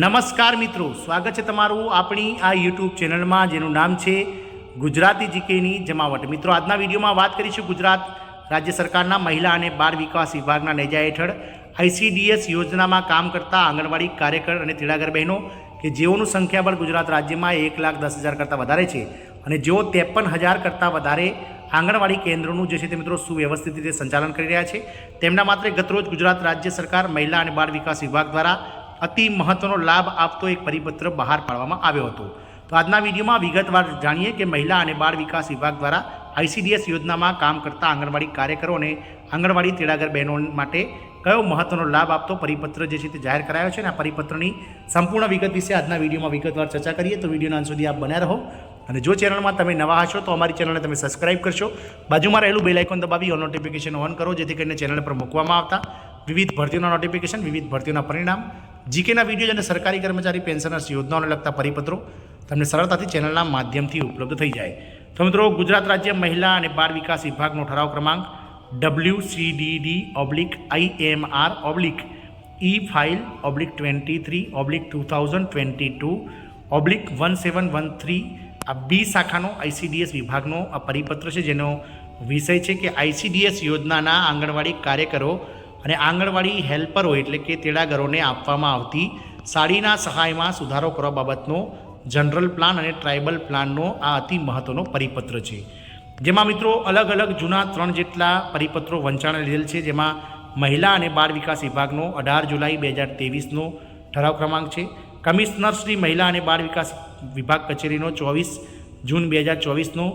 નમસ્કાર મિત્રો, સ્વાગત છે તમારું આપણી આ યુટ્યુબ ચેનલમાં જેનું નામ છે ગુજરાતી જીકેની જમાવટ। મિત્રો, આજના વિડીયોમાં વાત કરીશું ગુજરાત રાજ્ય સરકારના મહિલા અને બાળ વિકાસ વિભાગના નેજા હેઠળ ICDS યોજનામાં કામ કરતા આંગણવાડી કાર્યકર અને તેડાગર બહેનો કે જેઓનું સંખ્યાબળ ગુજરાત રાજ્યમાં 1,10,000 કરતાં વધારે છે અને જેઓ 53,000 કરતાં વધારે આંગણવાડી કેન્દ્રોનું જે છે તે મિત્રો સુવ્યવસ્થિત રીતે સંચાલન કરી રહ્યા છે, તેમના માટે ગતરોજ ગુજરાત રાજ્ય સરકાર મહિલા અને બાળ વિકાસ વિભાગ દ્વારા અતિ મહત્વનો લાભ આપતો એક પરિપત્ર બહાર પાડવામાં આવ્યો હતો। તો આજના વિડીયોમાં વિગતવાર જાણીએ કે મહિલા અને બાળ વિકાસ વિભાગ દ્વારા ICDS યોજનામાં કામ કરતા આંગણવાડી કાર્યકરો અને આંગણવાડી તેડાગર બહેનો માટે કયો મહત્વનો લાભ આપતો પરિપત્ર જે છે તે જાહેર કરાયો છે અને આ પરિપત્રની સંપૂર્ણ વિગત વિશે આજના વિડીયોમાં વિગતવાર ચર્ચા કરીએ। તો વિડીયોના અંત સુધી આપ બન્યા રહો અને જો ચેનલમાં તમે નવા હશો તો અમારી ચેનલને તમે સબસ્ક્રાઇબ કરશો, બાજુમાં રહેલું બેલ આઇકોન દબાવી ઓલ નોટિફિકેશન ઓન કરો જેથી કરીને ચેનલ પર મૂકવામાં આવતા વિવિધ ભરતીઓના નોટિફિકેશન, વિવિધ ભરતીઓના પરિણામ, જીકેના વિડીયો અને સરકારી કર્મચારી પેન્શનર્સ યોજનાઓને લગતા પરિપત્રો તમને સરળતાથી ચેનલના માધ્યમથી ઉપલબ્ધ થઈ જાય। તો મિત્રો, ગુજરાત રાજ્ય મહિલા અને બાળ વિકાસ વિભાગનો ઠરાવ ક્રમાંક WCDD/IMR/E-File/23/2022/1713 આ બી શાખાનો ICDS વિભાગનો આ પરિપત્ર છે, જેનો વિષય છે કે ICDS યોજનાના આંગણવાડી કાર્યકરો અને આંગણવાડી હેલ્પરો એટલે કે તેડાગરોને આપવામાં આવતી સાડીના સહાયમાં સુધારો કરવા બાબતનો જનરલ પ્લાન અને ટ્રાઇબલ પ્લાનનો આ અતિ મહત્વનો પરિપત્ર છે, જેમાં મિત્રો અલગ અલગ જૂના 3 જેટલા પરિપત્રો વંચાણે લીધેલ છે, જેમાં મહિલા અને બાળ વિકાસ વિભાગનો 18 જુલાઈ 2023નો ઠરાવ ક્રમાંક છે, કમિશનર શ્રી મહિલા અને બાળ વિકાસ વિભાગ કચેરીનો 24 જૂન 2024નો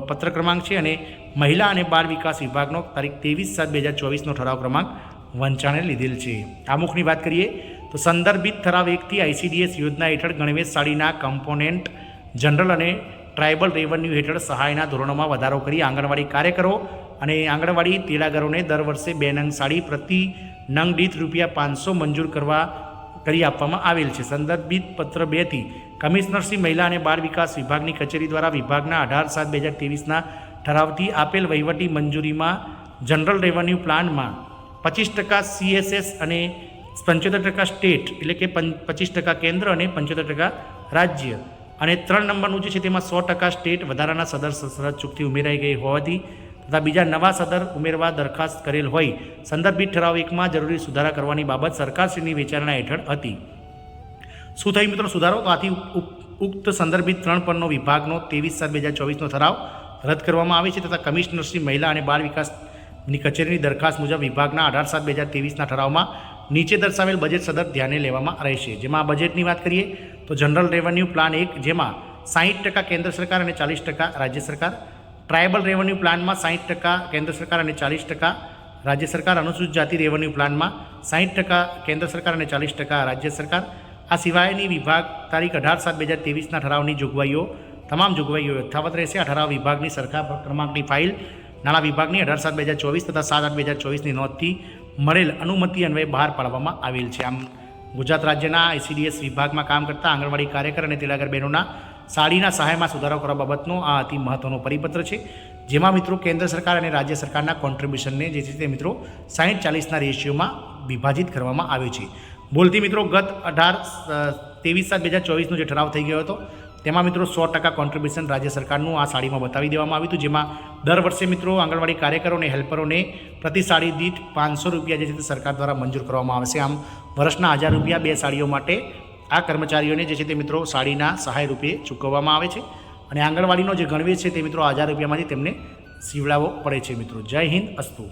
પત્ર ક્રમાંક છે અને મહિલા અને બાળ વિકાસ વિભાગનો તારીખ 23/7/2024નો ઠરાવ ક્રમાંક વંચાણે લીધેલ છે। આમુખની વાત કરીએ તો સંદર્ભિત ઠરાવ 1થી ICDS યોજના હેઠળ ગણવેશ સાડીના કમ્પોનેન્ટ જનરલ અને ટ્રાઇબલ રેવન્યુ હેઠળ સહાયના ધોરણોમાં વધારો કરી આંગણવાડી કાર્યકરો અને આંગણવાડી તેડાગરોને દર વર્ષે 2 નંગ સાડી પ્રતિ નંગ દીઠ ₹500 મંજૂર કરી આપવામાં આવેલ છે। સંદર્ભિત પત્ર 2થી કમિશનર શ્રી મહિલા અને બાળ વિકાસ વિભાગની કચેરી દ્વારા વિભાગના 18/7/2023ના ઠરાવથી આપેલ વહીવટી મંજૂરીમાં જનરલ રેવન્યુ પ્લાનમાં 25% CSS અને 75% સ્ટેટ એટલે કે 25% કેન્દ્ર અને 75% રાજ્ય અને 3 નંબરનું જે છે તેમાં 100% સ્ટેટ વધારાના સદર શરત ચૂકતી ઉમેરાઈ ગઈ હોવાથી તથા બીજા નવા સદર ઉમેરવા દરખાસ્ત કરેલ હોય સંદર્ભિત ઠરાવ 1માં જરૂરી સુધારા કરવાની બાબત સરકારશ્રીની વિચારણા હેઠળ હતી। શું થયું મિત્રો સુધારો? તો આથી ઉક્ત સંદર્ભિત 3 પરનો વિભાગનો 23/7/2024નો ઠરાવ રદ કરવામાં આવે છે તથા કમિશનર શ્રી મહિલા અને બાળ વિકાસની કચેરીની દરખાસ્ત મુજબ વિભાગના 18/7/2023ના ઠરાવમાં નીચે દર્શાવેલ બજેટ સદર ધ્યાને લેવામાં રહેશે, જેમાં બજેટની વાત કરીએ તો જનરલ રેવન્યુ પ્લાન 1 જેમાં 60% કેન્દ્ર સરકાર અને 40% રાજ્ય સરકાર, ટ્રાઇબલ રેવન્યુ પ્લાનમાં 60% કેન્દ્ર સરકાર અને 40% રાજ્ય સરકાર, અનુસૂચિત જાતિ રેવન્યુ પ્લાનમાં 60% કેન્દ્ર સરકાર અને 40% રાજ્ય સરકાર। આ સિવાયની વિભાગ તારીખ 18/7/2023ના ઠરાવની તમામ જોગવાઈઓ યથાવત રહેશે। આ ઠરાવ વિભાગની સરખા ક્રમાંકની ફાઇલ નાણાં વિભાગની 18/7/2024 તથા 7/8/2024ની નોંધથી મળેલ અનુમતિ અન્વયે બહાર પાડવામાં આવેલ છે। આમ ગુજરાત રાજ્યના ICDS વિભાગમાં કામ કરતા આંગણવાડી કાર્યકર અને તેડાગર બહેનોના સાડીના સહાયમાં સુધારો કરવા બાબતનો આ અતિ મહત્વનો પરિપત્ર છે, જેમાં મિત્રો કેન્દ્ર સરકાર અને રાજ્ય સરકારના કોન્ટ્રીબ્યુશનને જે છે તે મિત્રો 60-40ના રેશિયોમાં વિભાજિત કરવામાં આવ્યો છે। બોલતી મિત્રો ગત 23/7/2024નો જે ઠરાવ થઈ ગયો હતો તેમાં મિત્રો 100% કોન્ટ્રીબ્યુશન રાજ્ય સરકારનું આ સાડીમાં બતાવી દેવામાં આવ્યું હતું, જેમાં દર વર્ષે મિત્રો આંગણવાડી કાર્યકરો અને હેલ્પરોને પ્રતિ સાડી દીઠ ₹500 જે છે તે સરકાર દ્વારા મંજૂર કરવામાં આવશે। આમ વર્ષના ₹1000 2 સાડીઓ માટે આ કર્મચારીઓને જે છે તે મિત્રો સાડીના સહાય રૂપે ચૂકવવામાં આવે છે અને આંગણવાડીનો જે ગણવેશ છે તે મિત્રો ₹1000માંથી તેમને સીવડાવવો પડે છે। મિત્રો, જય હિન્દ, અસ્તુ।